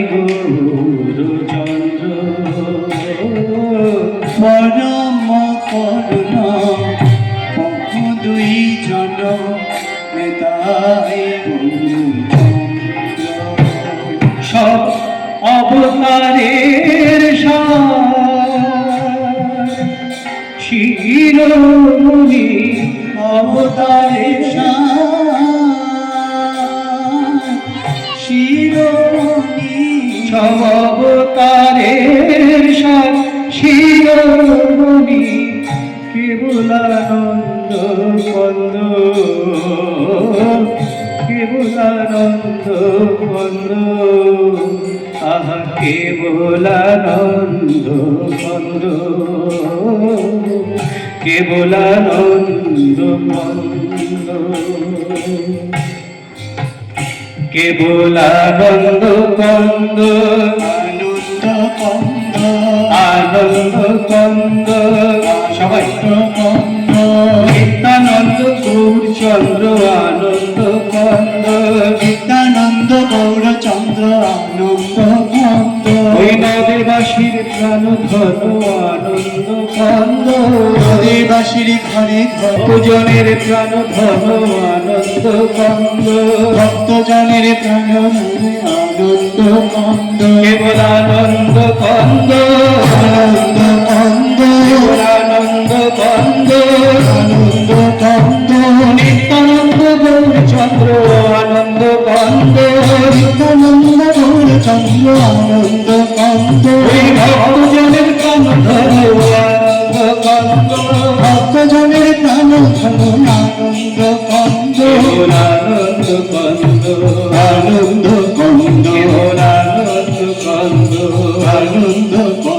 গুরুচন্দ্র পরম করুণা দুই জন মেতাই গুরুচন্দ্র সব অবতারের শিরোমণি অবতারের শিরোমণি সব অবতারের শিরোমণি কেবলানন্দ কন্দ কেবলানন্দ কন্দ আহা কেবলানন্দ কন্দ কেবলানন্দ কন্দ কেবলানন্দ কন্দ আনন্দ কন্দ আনন্দ কন্দ সবাই কন্দ নিত্যানন্দ গৌরচন্দ্র আনন্দ কন্দ নিত্যানন্দ গৌরচন্দ্র আনন্দ কন্দ ওই নদেবাসীর প্রাণ ধন আনন্দ কন্দ নদেবাসীর ঘরে ভক্তজনের প্রাণ ধন আনন্দ কন্দ ভক্তজনের প্রাণ আনন্দ কন্দ কেবলানন্দ কন্দ আনন্দ কন্দ কেবলানন্দ কন্দ আনন্দ কন্দ নিত্যানন্দ গৌরচন্দ্র আনন্দ কন্দ নিত্যানন্দ গৌরচন্দ্র আনন্দ কন্দ ওই ভক্তজনের প্রাণ ধন আনন্দ কন্দ ভক্তজনের প্রাণ ধন আনন্দ কন্দ কেবলানন্দ কন্দ আনন্দ কন্দ কেবলানন্দ কন্দ আনন্দ কন্দ